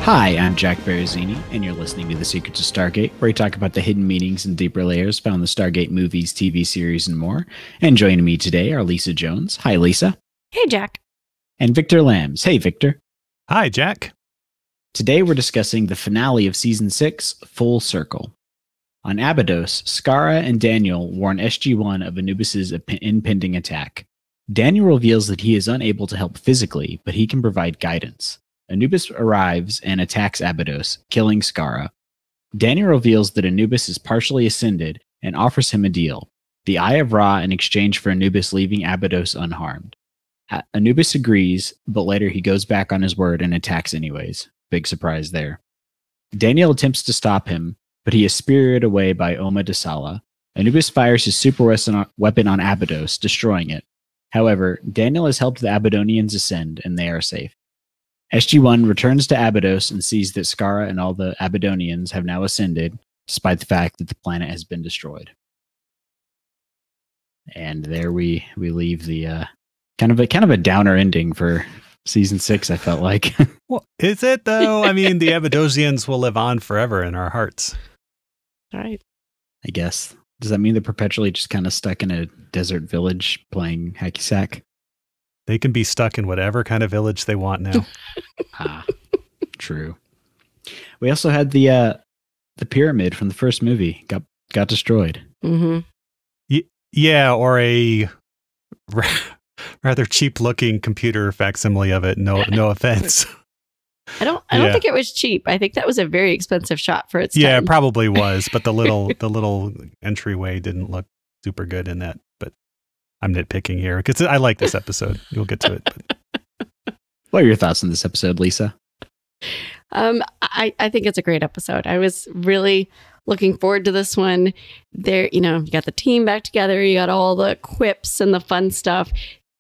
Hi, I'm Jack Baruzzini, and you're listening to The Secrets of Stargate, where we talk about the hidden meanings and deeper layers found in the Stargate movies, TV series, and more. And joining me today are Lisa Jones. Hi, Lisa. Hey, Jack. And Victor Lambs. Hey, Victor. Hi, Jack. Today we're discussing the finale of Season 6, Full Circle. On Abydos, Skara and Daniel warn SG1 of Anubis' impending attack. Daniel reveals that he is unable to help physically, but he can provide guidance. Anubis arrives and attacks Abydos, killing Skara. Daniel reveals that Anubis is partially ascended and offers him a deal, the Eye of Ra in exchange for Anubis leaving Abydos unharmed. Anubis agrees, but later he goes back on his word and attacks anyways. Big surprise there. Daniel attempts to stop him, but he is spirited away by Oma Desala. Anubis fires his super weapon on Abydos, destroying it. However, Daniel has helped the Abydonians ascend, and they are safe. SG1 returns to Abydos and sees that Skara and all the Abydonians have now ascended, despite the fact that the planet has been destroyed. And there we leave the kind of a downer ending for Season 6, I felt like. Well, is it though? I mean, the Abydosians will live on forever in our hearts. All right. I guess. Does that mean they're perpetually just kind of stuck in a desert village playing hacky sack? They can be stuck in whatever kind of village they want now. True. We also had the pyramid from the first movie got destroyed. Mm-hmm. Yeah, or a rather cheap-looking computer facsimile of it. No offense. I don't think it was cheap. I think that was a very expensive shot for its time. Yeah, it probably was, but the little entryway didn't look super good in that. But I'm nitpicking here because I like this episode. You'll get to it. But. What are your thoughts on this episode, Lisa? I think it's a great episode. I was really looking forward to this one. There, you got the team back together. You got all the quips and the fun stuff,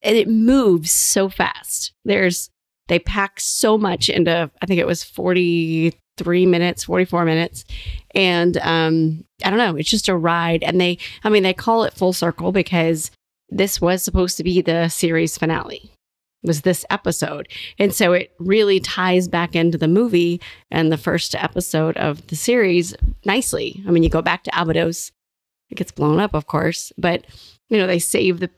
and it moves so fast. They pack so much into, I think it was 44 minutes. And I don't know, it's just a ride. And they call it Full Circle because this was supposed to be the series finale, was this episode. And so it really ties back into the movie and the first episode of the series nicely. I mean, you go back to Abydos, it gets blown up, of course, but, they save the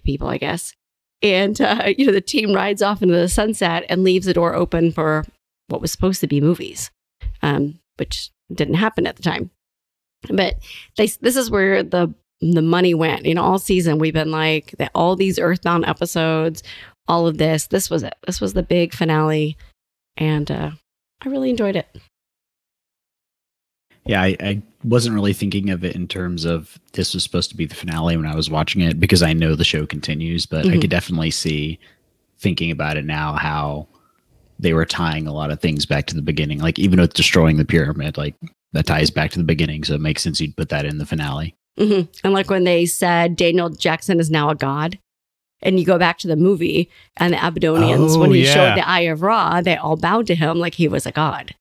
people, I guess. And, the team rides off into the sunset and leaves the door open for what was supposed to be movies, which didn't happen at the time. But this is where the money went. All season, we've been like, all these Earthbound episodes, all of this. This was it. This was the big finale. And I really enjoyed it. Yeah, I wasn't really thinking of it in terms of this was supposed to be the finale when I was watching it because I know the show continues, but I could definitely see, thinking about it now, how they were tying a lot of things back to the beginning. Like even with destroying the pyramid, like that ties back to the beginning, so it makes sense you'd put that in the finale. Mm-hmm. And like when they said Daniel Jackson is now a god, and you go back to the movie and the Abydonians, when he showed the Eye of Ra, they all bowed to him like he was a god.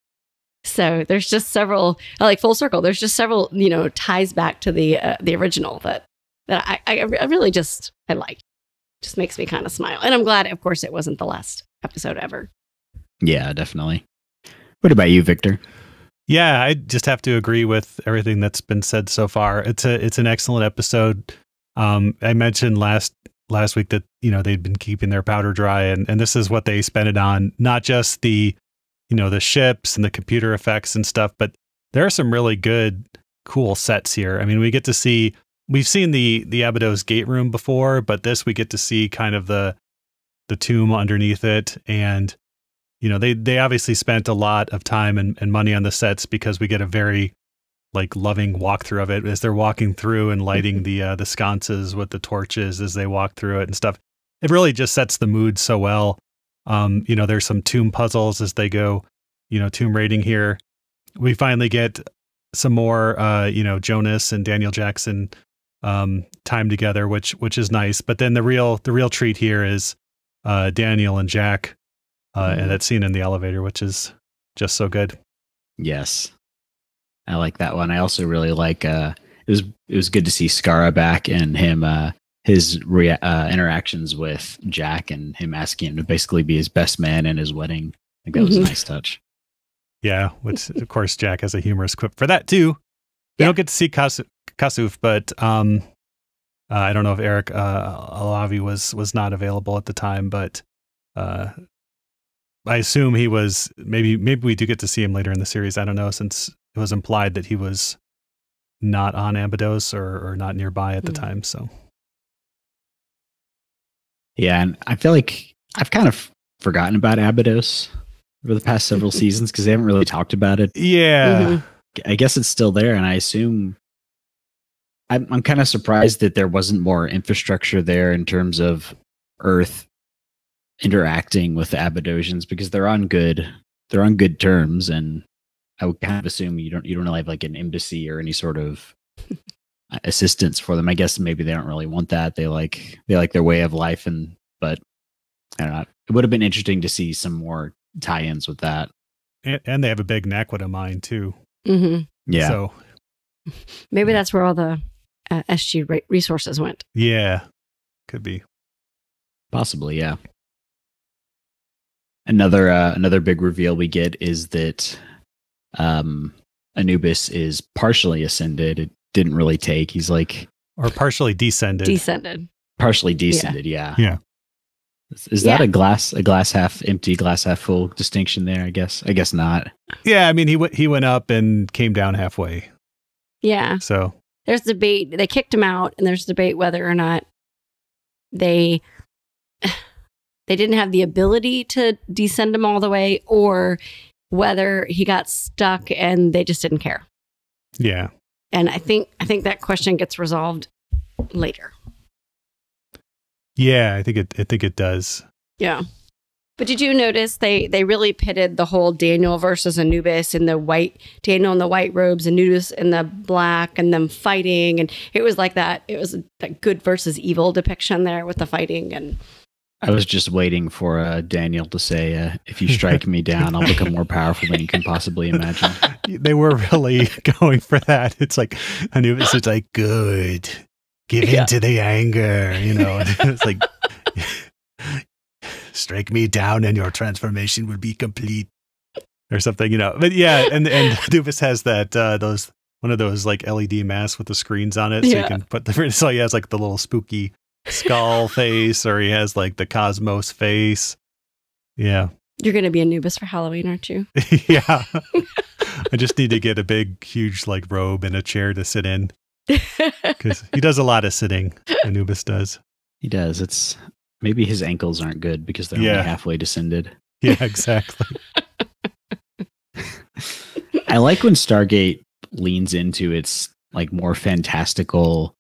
So there's just several, like Full Circle, there's just several, ties back to the original that I really I like. Just makes me kind of smile. And I'm glad, of course, it wasn't the last episode ever. Yeah, definitely. What about you, Victor? Yeah, I just have to agree with everything that's been said so far. It's an excellent episode. I mentioned last week that, they'd been keeping their powder dry, and this is what they spent it on, not just the the ships and the computer effects and stuff, but there are some really good, cool sets here. I mean, we've seen the Abydos gate room before, but this we get to see kind of the tomb underneath it. And, they obviously spent a lot of time and money on the sets because we get a very loving walkthrough of it as they're walking through and lighting the sconces with the torches as they walk through it and stuff. It really just sets the mood so well. There's some tomb puzzles as they go, tomb raiding here. We finally get some more, Jonas and Daniel Jackson time together, which is nice. But then the real treat here is Daniel and Jack and that scene in the elevator, which is just so good. Yes, I like that one. I also really like it was good to see Skara back and him his interactions with Jack and him asking him to basically be his best man in his wedding. I think that was a nice touch. Yeah, which of course Jack has a humorous quip for that too. We don't get to see Kasuf, but I don't know if Eric Alavi was not available at the time, but I assume he was. Maybe we do get to see him later in the series. I don't know, since it was implied that he was not on Abydos or not nearby at the time. So yeah, and I feel like I've kind of forgotten about Abydos over the past several seasons because they haven't really talked about it. Yeah, I guess it's still there, and I assume I'm kind of surprised that there wasn't more infrastructure there in terms of Earth interacting with the Abydosians, because they're on good terms, and I would kind of assume you don't really have like an embassy or any sort of assistance for them. I guess maybe they don't really want that. They like their way of life, but I don't know. It would have been interesting to see some more tie-ins with that. And they have a big Naquita mine too. Yeah. So maybe that's where all the SG resources went. Yeah, could be. Possibly, yeah. Another big reveal we get is that Anubis is partially ascended. It didn't really take. He's like, or partially descended. Partially descended. Yeah. Yeah. Is that a glass half empty, glass half full distinction there? I guess not. Yeah, I mean he went up and came down halfway. Yeah. So there's debate. They kicked him out, and there's debate whether or not they didn't have the ability to descend him all the way, or whether he got stuck and they just didn't care. Yeah. And I think that question gets resolved later. Yeah, I think it does. Yeah. But did you notice they really pitted the whole Daniel versus Anubis in the white, Daniel in the white robes, Anubis in the black, and them fighting, and it was like that. It was a good versus evil depiction there with the fighting. And I was just waiting for Daniel to say, if you strike me down, I'll become more powerful than you can possibly imagine. They were really going for that. It's like Anubis is like, good. Give in to the anger, It's like, strike me down and your transformation will be complete, or something, But yeah, and Anubis has that one of those like LED masks with the screens on it, so you can put so he has like the little spooky skull face, or he has like the Cosmos face. Yeah, you're gonna be Anubis for Halloween, aren't you? Yeah. I just need to get a big, huge like robe and a chair to sit in. Because he does a lot of sitting. Anubis does. He does. It's maybe his ankles aren't good because they're only halfway descended. Yeah, exactly. I like when Stargate leans into its like more fantastical,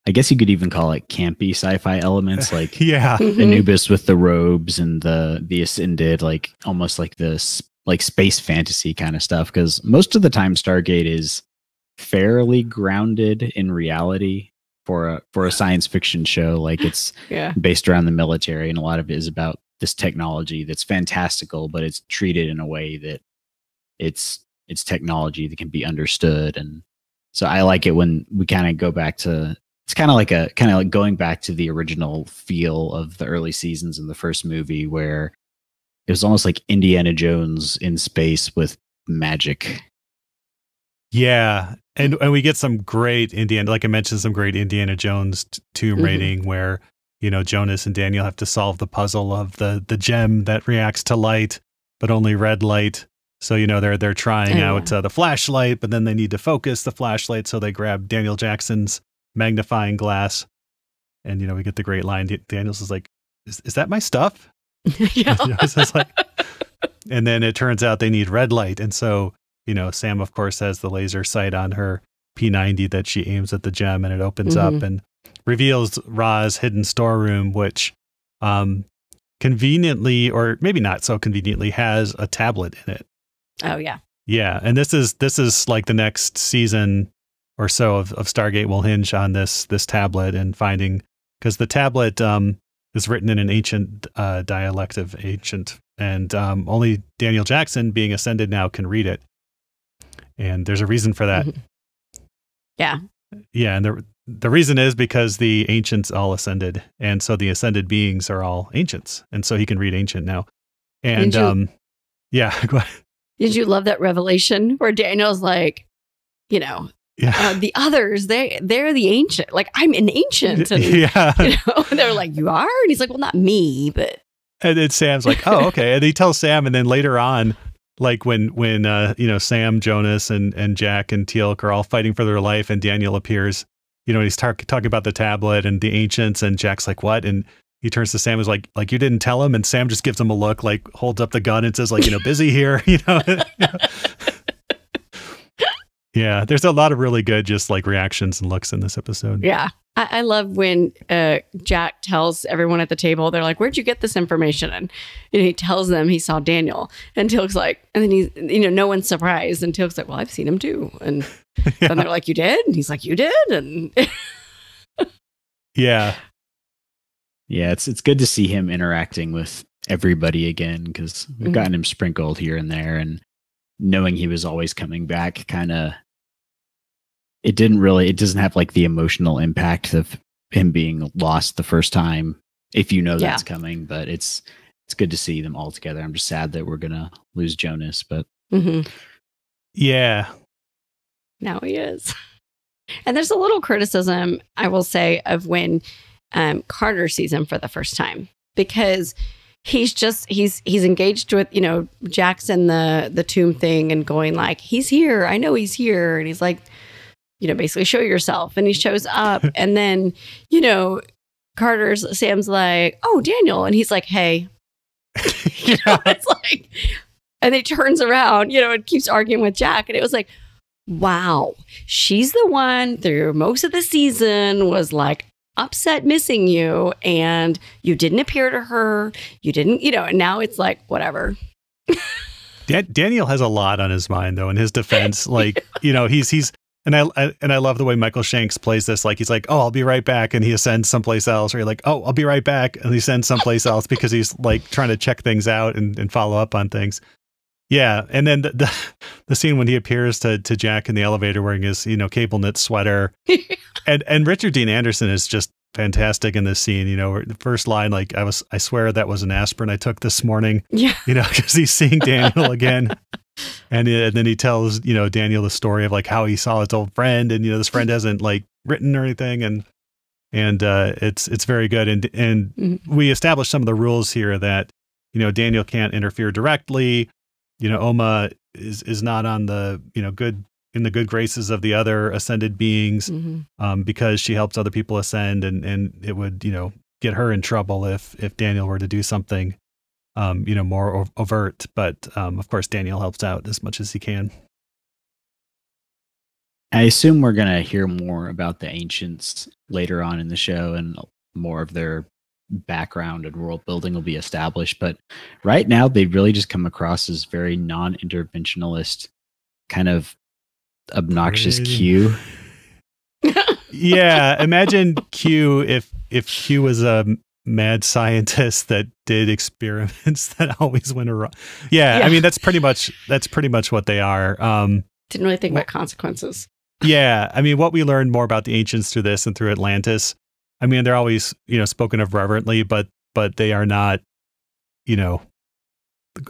I guess you could even call it campy sci-fi elements, like Anubis with the robes and the ascended, like almost like this like space fantasy kind of stuff. Because most of the time Stargate is fairly grounded in reality for a science fiction show. Like it's based around the military, and a lot of it is about this technology that's fantastical, but it's treated in a way that it's technology that can be understood. And so I like it when we kind of go back to, it's kind of like going back to the original feel of the early seasons in the first movie, where it was almost like Indiana Jones in space with magic. Yeah. And we get some great like I mentioned, some great Indiana Jones tomb raiding where, Jonas and Daniel have to solve the puzzle of the gem that reacts to light, but only red light. So, they're trying out the flashlight, but then they need to focus the flashlight. So they grab Daniel Jackson's magnifying glass. And, we get the great line. Daniel's is like, is that my stuff? Yeah. And then it turns out they need red light. And so, Sam, of course, has the laser sight on her P90 that she aims at the gem, and it opens up and reveals Ra's hidden storeroom, which conveniently, or maybe not so conveniently, has a tablet in it. Oh, yeah. Yeah. And this is like the next season or so of Stargate will hinge on this tablet and finding, because the tablet is written in an ancient dialect of ancient, and only Daniel Jackson, being ascended now, can read it. And there's a reason for that. Yeah. Yeah. And the reason is because the ancients all ascended. And so the ascended beings are all ancients. And so he can read ancient now. And yeah, go ahead. Did you love that revelation where Daniel's like, you know, the others, they're the ancient. Like, I'm an ancient. And, you know, and they're like, you are? And he's like, well, not me, but. And then Sam's like, oh, okay. And he tells Sam, and then later on, like when you know, Sam, Jonas, and Jack and Teal'c are all fighting for their life, and Daniel appears, you know, and he's talking about the tablet and the ancients, and Jack's like, what? And he turns to Sam and is like you didn't tell him, and Sam just gives him a look, like holds up the gun and says, like, you know, busy here, you know. Yeah, there's a lot of really good just like reactions and looks in this episode. Yeah. I love when Jack tells everyone at the table, they're like, where'd you get this information? And he tells them he saw Daniel. And Teal'c's like, and then he's, you know, no one's surprised. And Teal'c's like, well, I've seen him too. And then they're like, you did? And he's like, you did? And yeah. Yeah, it's good to see him interacting with everybody again, because we've gotten him sprinkled here and there, and knowing he was always coming back kind of, it doesn't have like the emotional impact of him being lost the first time, if you know that's coming, but it's good to see them all together. I'm just sad that we're gonna lose Jonas, but yeah, now he is. And there's a little criticism, I will say, of when Carter sees him for the first time, because he's engaged with, you know, Jackson, the tomb thing, and going like, he's here, I know he's here, and he's like, you know, basically show yourself, and he shows up, and then, you know, Sam's like, oh, Daniel, and he's like, hey, you know, it's like, and he turns around, you know, and keeps arguing with Jack, and it was like, wow, she's the one through most of the season was like upset missing you, and you didn't appear to her, you didn't, you know, and now it's like, whatever. Daniel has a lot on his mind, though, in his defense. Like, you know, he's and I love the way Michael Shanks plays this. Like, he's like, oh, I'll be right back, and he ascends someplace else, or you're like, oh, I'll be right back, and he sends someplace else, because he's like trying to check things out and follow up on things. Yeah, and then the scene when he appears to Jack in the elevator wearing his, you know, cable knit sweater, and Richard Dean Anderson is just fantastic in this scene. You know, the first line, like, I swear that was an aspirin I took this morning. Yeah, you know, because he's seeing Daniel again, and then he tells, you know, Daniel the story of like how he saw his old friend, and you know, this friend hasn't like written or anything, and it's very good, and we established some of the rules here that, you know, Daniel can't interfere directly. You know, Oma is not on the, you know, in the good graces of the other ascended beings, because she helps other people ascend, and it would, you know, get her in trouble if Daniel were to do something, you know, more overt. But of course, Daniel helps out as much as he can. I assume we're gonna hear more about the ancients later on in the show, and more of their background and world building will be established, but right now they really just come across as very non-interventionalist, kind of obnoxious Q. Yeah, imagine Q if Q was a mad scientist that did experiments that always went wrong. Yeah, I mean, that's pretty much what they are. Didn't really think about consequences. Yeah, I mean, what we learned more about the ancients through this and through Atlantis, I mean, they're always, you know, spoken of reverently, but they are not, you know,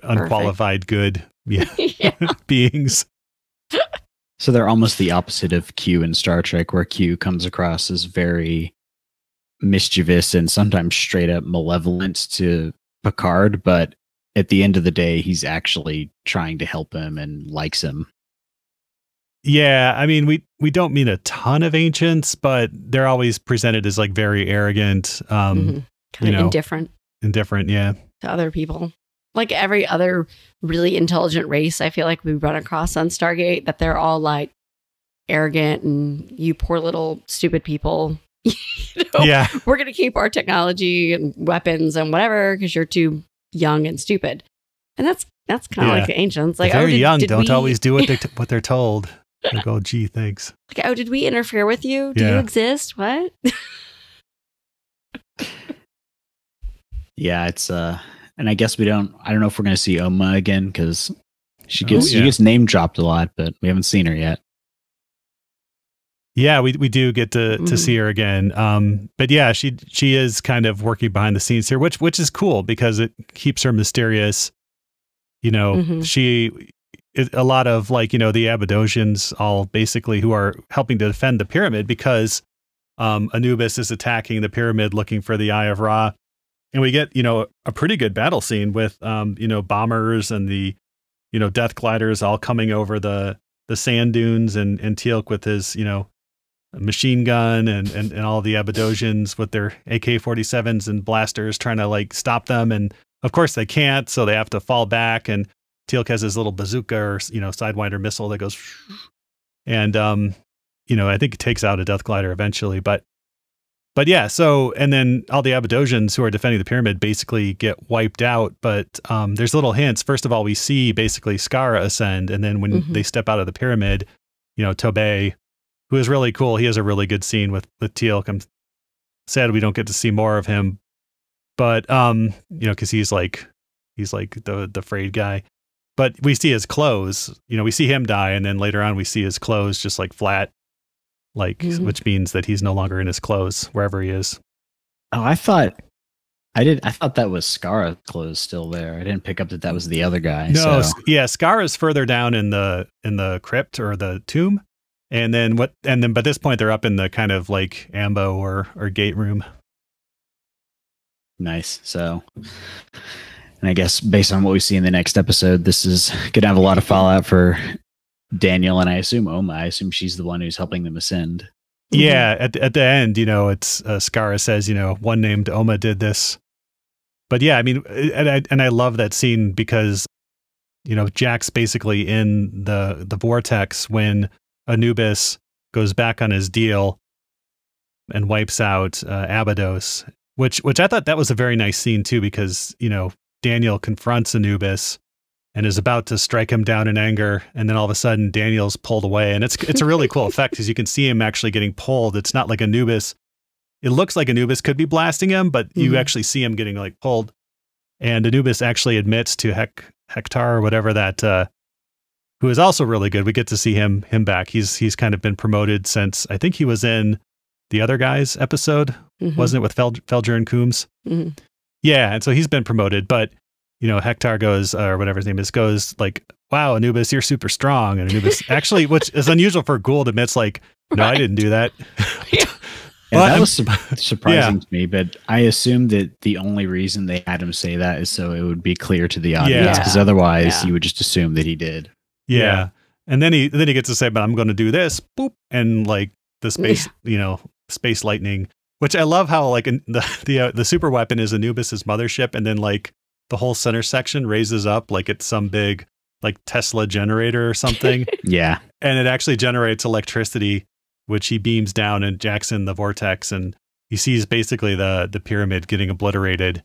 unqualified good beings. So they're almost the opposite of Q in Star Trek, where Q comes across as very mischievous and sometimes straight up malevolent to Picard, but at the end of the day, he's actually trying to help him and likes him. Yeah, I mean, we don't mean a ton of ancients, but they're always presented as like very arrogant, kind of indifferent, yeah, to other people. Like every other really intelligent race, I feel like we run across on Stargate, that they're all like arrogant and you poor little stupid people. You know, yeah, we're gonna keep our technology and weapons and whatever because you're too young and stupid, and that's kind of like the ancients. Like, they're young, don't always do what they're told. Like, oh, gee, thanks. Like, oh, did we interfere with you? Do you exist? What? Yeah, it's and I guess I don't know if we're gonna see Oma again, because she gets name dropped a lot, but we haven't seen her yet. Yeah, we do get to see her again. But yeah, she is kind of working behind the scenes here, which is cool because it keeps her mysterious. You know, a lot of like, the Abydosians all basically who are helping to defend the pyramid because Anubis is attacking the pyramid looking for the Eye of Ra. And we get, a pretty good battle scene with, bombers and the, death gliders all coming over the sand dunes and Teal'c with his, machine gun and all the Abydosians with their AK-47s and blasters trying to like stop them. And of course they can't, so they have to fall back. And Teal'c has his little bazooka or, Sidewinder missile that goes, and, I think it takes out a death glider eventually, but yeah, so, and then all the Abydosians who are defending the pyramid basically get wiped out, but there's little hints. First of all, we see basically Skara ascend, and then when they step out of the pyramid, Tobey, who is really cool, he has a really good scene with Teal'c. I'm sad we don't get to see more of him, but, because he's like the frayed guy. But we see his clothes, we see him die, and then later on we see his clothes just like flat, which means that he's no longer in his clothes wherever he is. Oh, I thought that was Skara's clothes still there. I didn't pick up that was the other guy. No, so. Yeah, Skara's further down in the crypt or the tomb, and then by this point they're up in the kind of like ambo or gate room. Nice. So, and I guess based on what we see in the next episode, this is going to have a lot of fallout for Daniel, and I assume Oma. I assume she's the one who's helping them ascend. Yeah, at the end, it's Skara says, one named Oma did this. But yeah, I mean, and I love that scene because, Jack's basically in the vortex when Anubis goes back on his deal and wipes out Abydos, which I thought that was a very nice scene too, because, Daniel confronts Anubis and is about to strike him down in anger, and then all of a sudden Daniel's pulled away, and it's a really cool effect because you can see him actually getting pulled. It's not like Anubis. It looks like Anubis could be blasting him, but you actually see him getting like pulled. And Anubis actually admits to Hektar or whatever that, who is also really good. We get to see him back. He's kind of been promoted since I think he was in the other guys episode, wasn't it, with Felger and Coombs? Yeah, and so he's been promoted, but Hektar goes, or whatever his name is, goes like, wow, Anubis, you're super strong. And Anubis actually, which is unusual for Gould, admits like, no, I didn't do that. That was surprising to me, but I assumed that the only reason they had him say that is so it would be clear to the audience, because otherwise you would just assume that he did. Yeah. And then he gets to say, but I'm going to do this, boop, and like the space, space lightning, which I love how like the super weapon is Anubis's mothership, and then like the whole center section raises up like it's some big like Tesla generator or something. Yeah. And it actually generates electricity, which he beams down, and Jack's in the vortex, and he sees basically the pyramid getting obliterated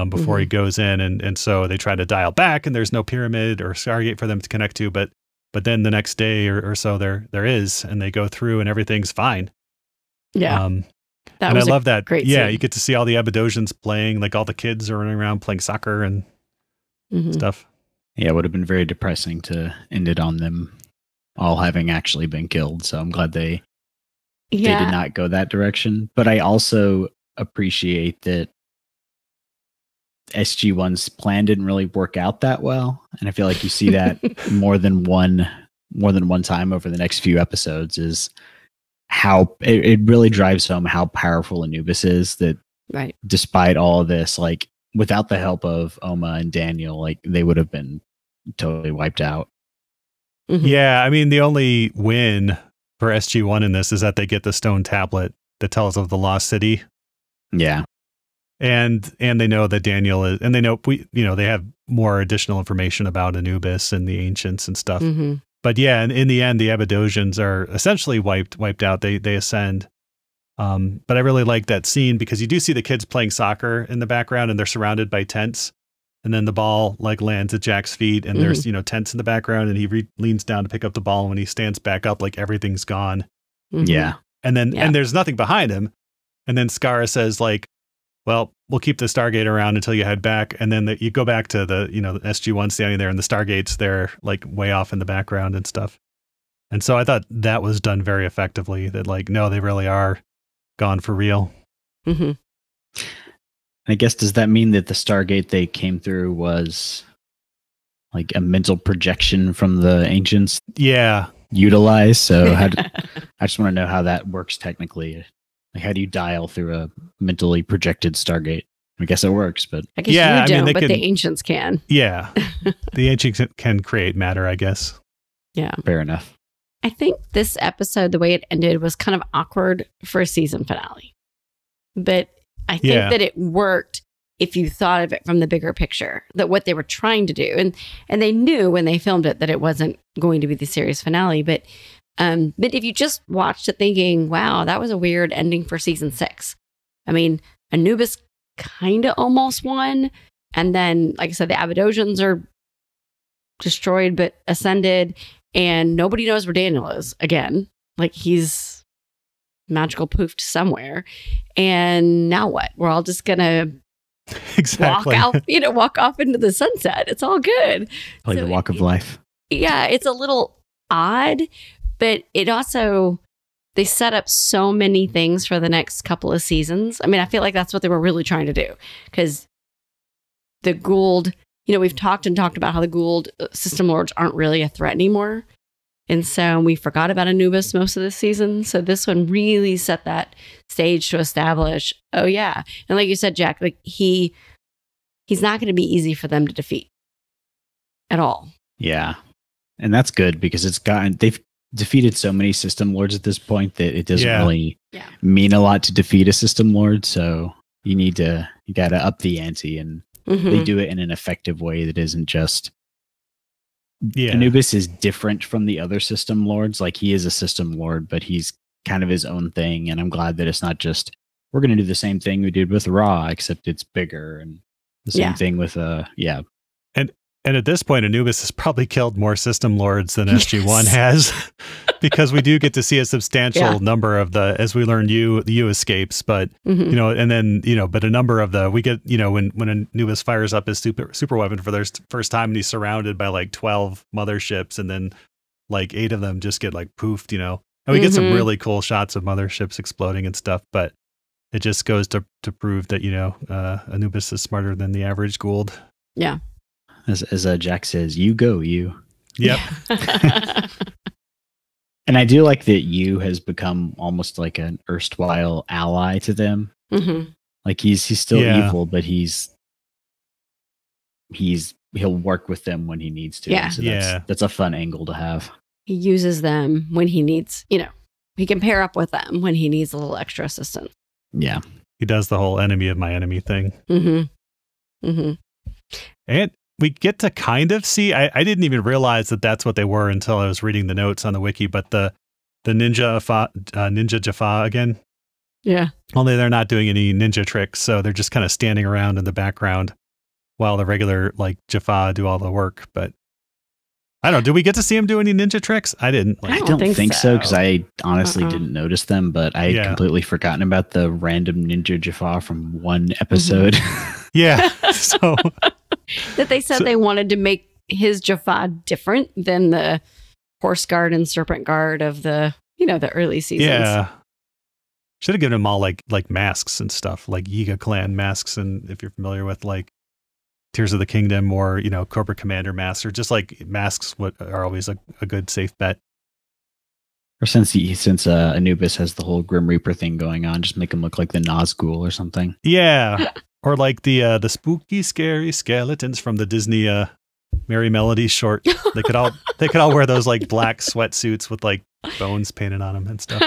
before he goes in. And so they try to dial back, and there's no pyramid or Stargate for them to connect to. But then the next day or so there is, and they go through and everything's fine. Yeah. And I love that. Great yeah, scene. you get to see all the Abydosians playing, like all the kids are running around playing soccer and stuff. Yeah, it would have been very depressing to end it on them all having actually been killed. So I'm glad they did not go that direction. But I also appreciate that SG1's plan didn't really work out that well. And I feel like you see that more than one time over the next few episodes, is how it really drives home how powerful Anubis is, that despite all of this, like without the help of Oma and Daniel, like they would have been totally wiped out. Yeah, I mean, the only win for SG1 in this is that they get the stone tablet that tells of the lost city. Yeah. And they know that Daniel is, and they know they have more additional information about Anubis and the ancients and stuff. But yeah, in the end, the Abydosians are essentially wiped out. They ascend. But I really like that scene because you do see the kids playing soccer in the background, and they're surrounded by tents. And then the ball like lands at Jack's feet, and there's tents in the background, and he leans down to pick up the ball. And when he stands back up, like everything's gone. Yeah. And then and there's nothing behind him. And then Skara says like, well, we'll keep the Stargate around until you head back. And then you go back to the SG1 standing there, and the Stargate's there like way off in the background and stuff. And so I thought that was done very effectively, that like, no, they really are gone for real. I guess, does that mean that the Stargate they came through was like a mental projection from the ancients Yeah. utilized. So I just want to know how that works technically. Like, how do you dial through a mentally projected Stargate? I guess it works, but I guess Yeah, I you mean, don't, they but can- the ancients can. Yeah. The ancients can create matter, I guess. Yeah. fair enough. I think this episode, the way it ended, was kind of awkward for a season finale. But I think Yeah. that it worked if you thought of it from the bigger picture, that what they were trying to do. And they knew when they filmed it that it wasn't going to be the series finale. But if you just watched it thinking, wow, that was a weird ending for season 6. I mean, Anubis kind of almost won. And then, like I said, the Abydosians are destroyed but ascended. And nobody knows where Daniel is again. Like, he's magical poofed somewhere. And now what? We're all just going to Exactly. walk off into the sunset. It's all good. Play So the walk of life. Yeah, it's a little odd, but it also, they set up so many things for the next couple of seasons. I mean, I feel like that's what they were really trying to do, because the Gould, we've talked about how the Gould system lords aren't really a threat anymore. And so we forgot about Anubis most of this season. So this one really set that stage to establish, oh yeah. And like you said, Jack, like he's not going to be easy for them to defeat at all. Yeah. And that's good because they've defeated so many system lords at this point that it doesn't really mean a lot to defeat a system lord. So you got to up the ante, and they do it in an effective way that isn't just, Anubis is different from the other system lords. Like, he is a system lord, but he's kind of his own thing. And I'm glad that it's not just, we're going to do the same thing we did with Ra, except it's bigger, and the same thing with, And at this point, Anubis has probably killed more system lords than SG1 has, because we do get to see a substantial number of the, as we learn, the U escapes, but and then but a number of the, we get when Anubis fires up his super weapon for the first time, and he's surrounded by like 12 motherships, and then like 8 of them just get like poofed, and we get some really cool shots of motherships exploding and stuff, but it just goes to prove that Anubis is smarter than the average Gould. Yeah. As Jack says, you go, you. Yep. And I do like that you has become almost like an erstwhile ally to them. Like, he's still evil, but he'll work with them when he needs to. Yeah. So that's a fun angle to have. He uses them when he needs, he can pair up with them when he needs a little extra assistance. Yeah. He does the whole enemy of my enemy thing. And we get to kind of see, I didn't even realize that that's what they were until I was reading the notes on the wiki, but the ninja Jaffa again. Yeah. Only they're not doing any ninja tricks, so they're just kind of standing around in the background while the regular like Jaffa do all the work. But I don't know, do we get to see him do any ninja tricks? I didn't. I don't think so, because I honestly didn't notice them, but I had completely forgotten about the random ninja Jaffa from one episode. Yeah. So that they said they wanted to make his Jaffa different than the horse guard and serpent guard of the early seasons. Yeah. Should have given them all like masks and stuff, like Yiga clan masks, and if you're familiar with like Tears of the Kingdom or Cobra Commander masks, or just like masks, what are always a good safe bet. Or since Anubis has the whole Grim Reaper thing going on, just make him look like the Nazgul or something. Yeah. Or like the spooky, scary skeletons from the Disney Merry Melody short. They could all wear those like black sweatsuits with like bones painted on them and stuff.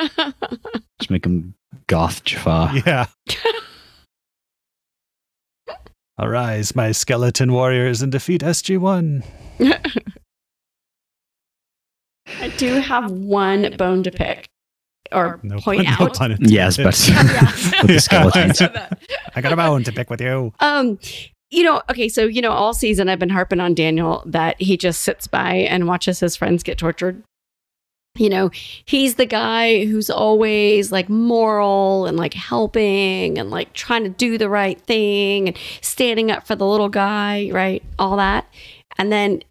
Just make them goth Jaffa. Yeah. Arise, my skeleton warriors, and defeat SG1. I do have one bone to pick or point out. Yes, but with the skeletons. I got a bone to pick with you. Okay, so all season I've been harping on Daniel that he just sits by and watches his friends get tortured. He's the guy who's always like moral and like helping and like trying to do the right thing and standing up for the little guy, right? All that. And then,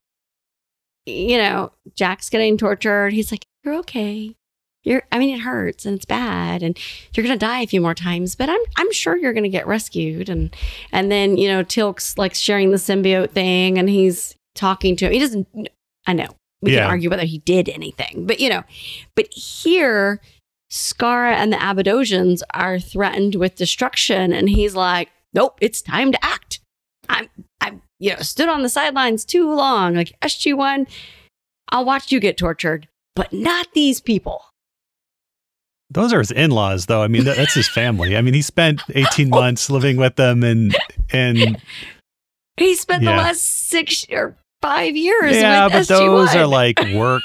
Jack's getting tortured. He's like, you're okay. It hurts and it's bad and you're going to die a few more times, but I'm sure you're going to get rescued. And then, Teal'c's like sharing the symbiote thing and he's talking to him. He doesn't, I know. We can argue whether he did anything. But, but here, Skara and the Abydosians are threatened with destruction. And he's like, nope, it's time to act. I'm stood on the sidelines too long. Like, SG1, I'll watch you get tortured, but not these people. Those are his in-laws, though. I mean, that's his family. I mean, he spent 18 months living with them, and he spent the last 6 or 5 years. Yeah, with but SG1. those are like work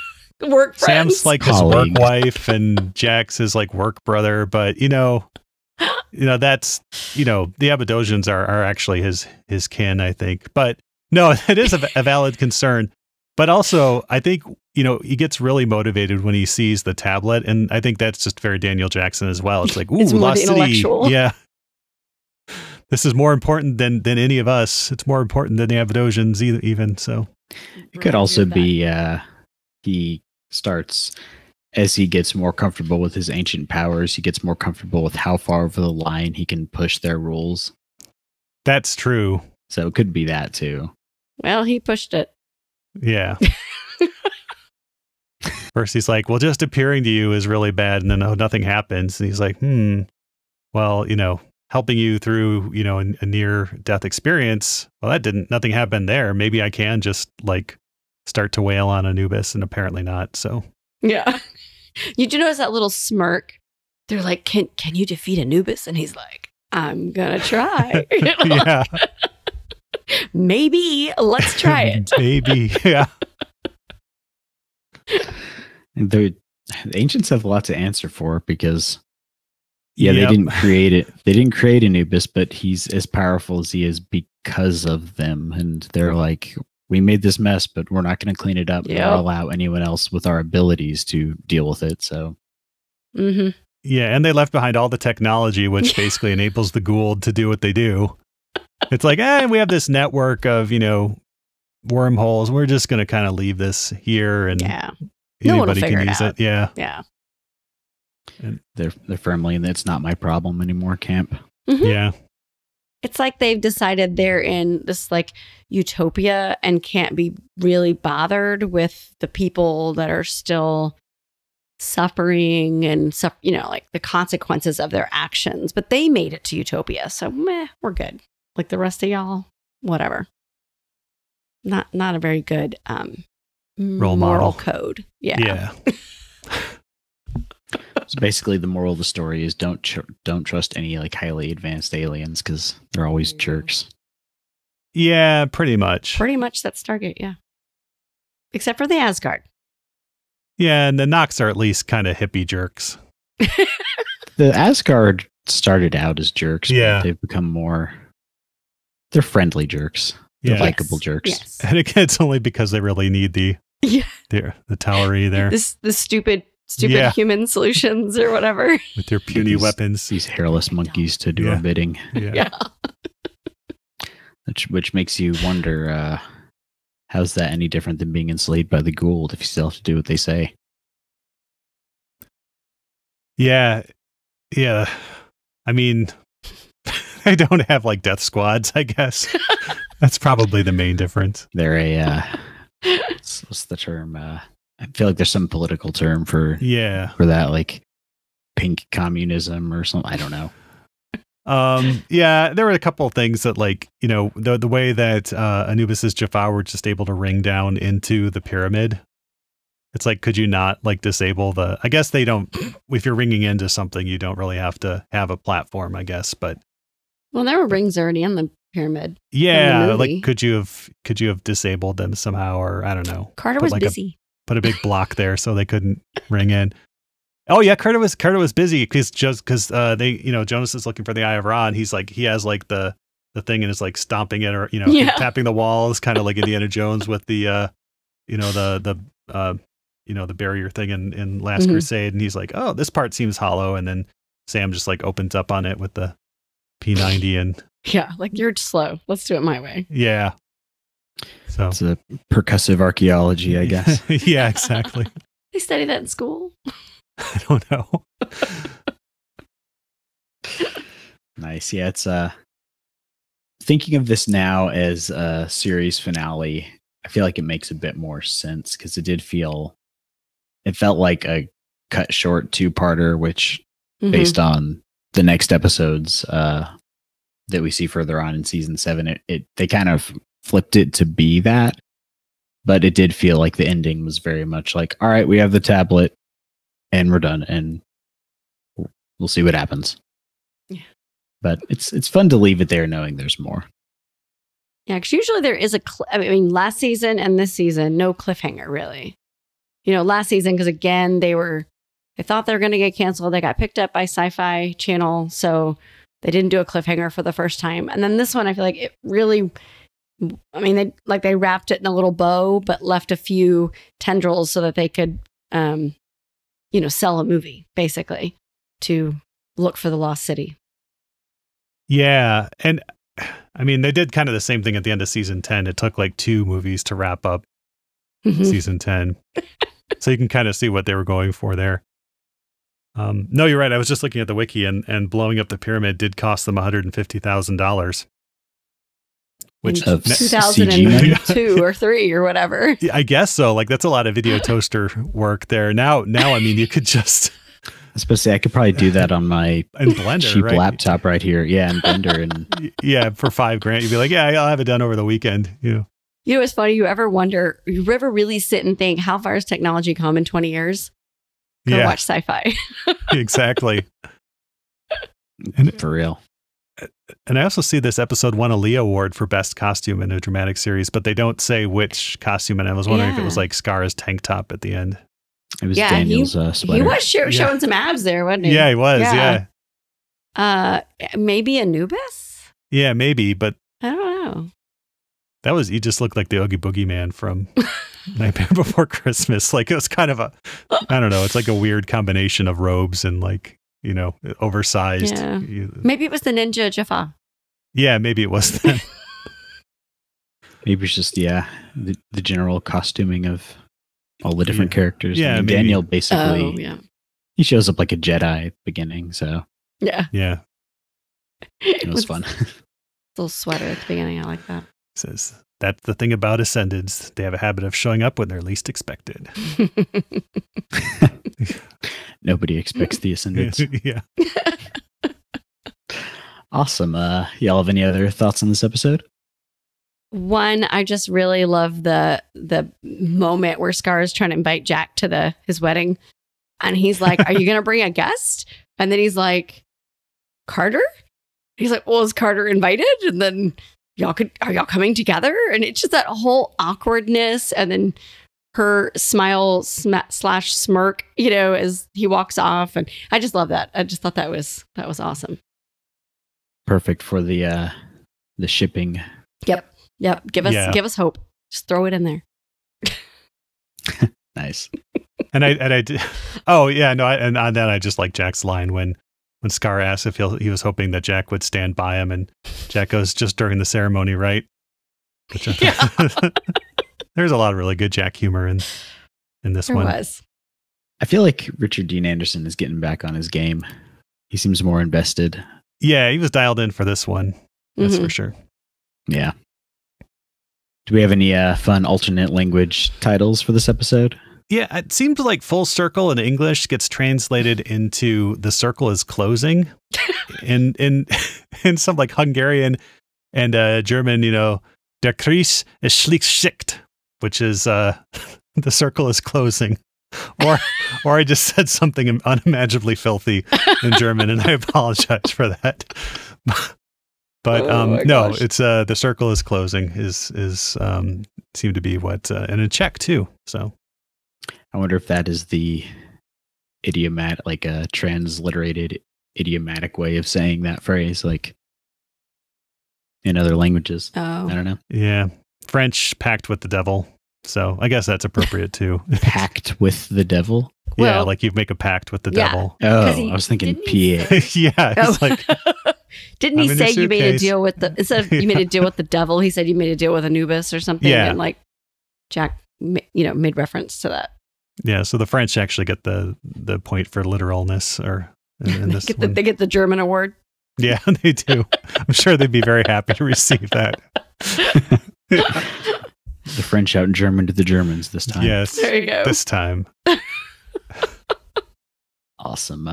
friends. Sam's like his work wife, and Jack's his like work brother. But that's the Abydosians are actually his kin, I think. But no, it is a valid concern. But also, I think he gets really motivated when he sees the tablet, and I think that's just very Daniel Jackson as well. It's like, ooh, it's more Lost City, yeah. This is more important than any of us. It's more important than the Abydosians, even. So it could also be he starts, as he gets more comfortable with his ancient powers, he gets more comfortable with how far over the line he can push their rules. That's true. So it could be that too. Well, he pushed it. Yeah. First he's like, well, just appearing to you is really bad, and then nothing happens. And he's like, well, helping you through, a near death experience. Well, nothing happened there. Maybe I can just like start to wail on Anubis, and apparently not. So yeah. You do notice that little smirk. They're like, can you defeat Anubis? And he's like, I'm gonna try. Yeah. Maybe let's try it. Maybe. Yeah. The ancients have a lot to answer for, because they didn't create it. They didn't create Anubis, but he's as powerful as he is because of them. And they're like, we made this mess, but we're not going to clean it up or allow anyone else with our abilities to deal with it. So, yeah, and they left behind all the technology, which basically enables the Goa'uld to do what they do. It's like, we have this network of wormholes. We're just going to kind of leave this here, and anybody can use it. Yeah, yeah. And they're firmly in the "it's not my problem anymore" camp. Yeah. It's like they've decided they're in this like utopia and can't be really bothered with the people that are still suffering and like the consequences of their actions. But they made it to utopia, so we're good. Like the rest of y'all, whatever. Not a very good role moral model code. Yeah. So basically, the moral of the story is don't trust any like highly advanced aliens, because they're always jerks. Yeah, pretty much. Pretty much that's Stargate, yeah. Except for the Asgard. Yeah, and the Nox are at least kind of hippie jerks. The Asgard started out as jerks, but they've become more. They're friendly jerks. They're likable jerks. Yes. And again, it's only because they really need the Towery there. The stupid human solutions or whatever. With their puny weapons. These hairless monkeys to do our bidding. Yeah. Which makes you wonder, how's that any different than being enslaved by the Goa'uld if you still have to do what they say? Yeah. Yeah. I mean, they don't have like death squads, I guess. That's probably the main difference. They're what's the term? I feel like there's some political term for that, like pink communism or something. I don't know. There were a couple of things that, like, the way that Anubis's Jaffa were just able to ring down into the pyramid. It's like, could you not like disable I guess they don't, if you're ringing into something, you don't really have to have a platform, I guess, but. Well, there were rings already in the pyramid. Yeah. Like, could you have disabled them somehow, or I don't know. Carter was busy. Put a big block there so they couldn't ring in. Oh yeah, Carter was busy because they Jonas is looking for the Eye of Ra, and he's like, he has like the thing and is like stomping it, or tapping the walls, kind of like Indiana Jones with the the barrier thing in Last Crusade, and he's like, oh, this part seems hollow, and then Sam just like opens up on it with the P90 and like, you're slow. Let's do it my way. Yeah. So it's a percussive archaeology, I guess. Yeah, exactly. They study that in school. I don't know. Nice. Yeah, it's thinking of this now as a series finale. I feel like it makes a bit more sense because it felt like a cut short 2-parter, which based on the next episodes that we see further on in season 7, they kind of flipped it to be that. But it did feel like the ending was very much like, all right, we have the tablet and we're done and we'll see what happens. Yeah. But it's fun to leave it there knowing there's more. Yeah, because usually there is last season and this season, no cliffhanger really. Last season, because again, they thought they were going to get canceled. They got picked up by Sci-Fi Channel, so they didn't do a cliffhanger for the first time. And then this one, I feel like it really, they wrapped it in a little bow, but left a few tendrils so that they could, sell a movie, basically, to look for the lost city. Yeah, and they did kind of the same thing at the end of season 10. It took like 2 movies to wrap up season 10. So you can kind of see what they were going for there. No, you're right. I was just looking at the wiki, and blowing up the pyramid did cost them $150,000. Which of 2002 or 3 or whatever. I guess so. Like, that's a lot of video toaster work there. Now, you could just. I was supposed to say I could probably do that on my Blender, cheap laptop right here. Yeah, and Blender and yeah, for $5,000, you'd be like, yeah, I'll have it done over the weekend. It's funny. You ever really sit and think, how far has technology come in 20 years? Go watch Sci-Fi. Exactly. For real. And I also see this episode won a Lee Award for Best Costume in a Dramatic Series, but they don't say which costume. And I was wondering if it was like Scar's tank top at the end. It was Daniel's sweater. He was showing some abs there, wasn't he? Yeah, he was. Yeah. Maybe Anubis? Yeah, maybe, but I don't know. He just looked like the Oogie Boogie Man from Nightmare Before Christmas. Like, it was kind of I don't know. It's like a weird combination of robes and like, oversized. Yeah. Maybe it was the ninja Jaffa. Yeah, maybe it was then. Maybe it's just, the general costuming of all the different characters. Yeah, Daniel basically, he shows up like a Jedi at the beginning, so. Yeah. Yeah. It was fun. Little sweater at the beginning. I like that. Says, that's the thing about Ascendeds. They have a habit of showing up when they're least expected. Nobody expects the Ascendeds. Yeah. Awesome. Y'all have any other thoughts on this episode? One, I just really love the moment where Scar is trying to invite Jack to his wedding. And he's like, are you going to bring a guest? And then he's like, Carter? He's like, well, is Carter invited? And then are y'all coming together? And it's just that whole awkwardness. And then her smile slash smirk, as he walks off. And I just love that. I just thought that was awesome. Perfect for the shipping. Yep. Give us hope. Just throw it in there. Nice. And I did. Oh yeah, no. And on that, I just like Jack's line when Scar asks if he was hoping that Jack would stand by him, and Jack goes, "Just during the ceremony, right?" Yeah. There's a lot of really good Jack humor in this one. I feel like Richard Dean Anderson is getting back on his game. He seems more invested. Yeah, he was dialed in for this one. That's for sure. Yeah. Do we have any fun alternate language titles for this episode? Yeah, it seems like Full Circle in English gets translated into The Circle is Closing. in some like Hungarian and German, Der Kreis ist schließlich, which is The Circle is Closing. Or I just said something unimaginably filthy in German, and I apologize for that. But no, it's The Circle is Closing is seemed to be what and in Czech too. So I wonder if that is the idiomatic, like a transliterated idiomatic way of saying that phrase, like in other languages. Oh, I don't know. Yeah, French pact with the devil. So I guess that's appropriate too. Pact with the devil. Yeah, like you make a pact with the devil. Oh, I was thinking PA. Yeah, it's like. Didn't he say you made a deal with instead of you made a deal with the devil, he said you made a deal with Anubis or something? Yeah. And like Jack, made reference to that. Yeah. So the French actually get the point for literalness, or they get the German award. Yeah, they do. I'm sure they'd be very happy to receive that. The French out German to the Germans this time. Yes. There you go. This time. Awesome.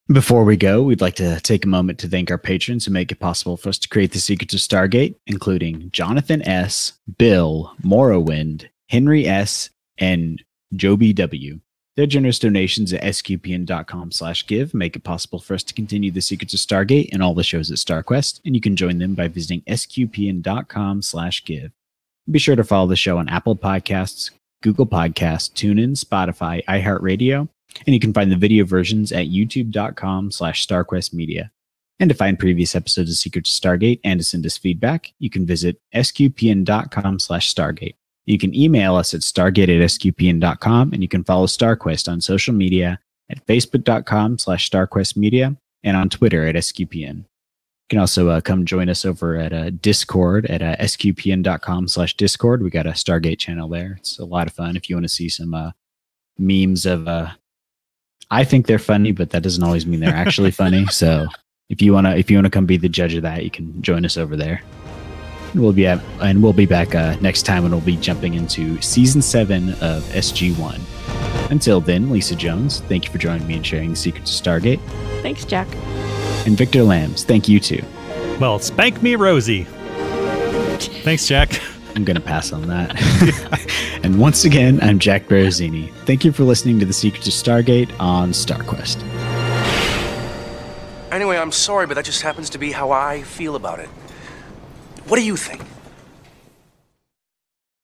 Before we go, we'd like to take a moment to thank our patrons who make it possible for us to create the Secrets of Stargate, including Jonathan S., Bill, Morrowind, Henry S., and Joby W. Their generous donations at sqpn.com/give make it possible for us to continue the Secrets of Stargate and all the shows at StarQuest, and you can join them by visiting sqpn.com/give. Be sure to follow the show on Apple Podcasts, Google Podcasts, TuneIn, Spotify, iHeartRadio, and you can find the video versions at youtube.com/StarQuestMedia. And to find previous episodes of Secrets of Stargate and to send us feedback, you can visit sqpn.com/Stargate. You can email us at stargate@sqpn.com, and you can follow StarQuest on social media at facebook.com/StarQuestMedia and on Twitter at SQPN. You can also come join us over at Discord at sqpn.com/Discord. We got a Stargate channel there. It's a lot of fun if you want to see some memes of... I think they're funny, but that doesn't always mean they're actually funny. So if you wanna come be the judge of that, you can join us over there. We'll be back next time, and we'll be jumping into season 7 of SG1. Until then, Lisa Jones, thank you for joining me and sharing the Secrets of Stargate. Thanks, Jack. And Victor Lambs, thank you too. Well, spank me, Rosie. Thanks, Jack. I'm going to pass on that. And once again, I'm Jack Baruzzini. Thank you for listening to the Secrets of Stargate on StarQuest. Anyway, I'm sorry, but that just happens to be how I feel about it. What do you think?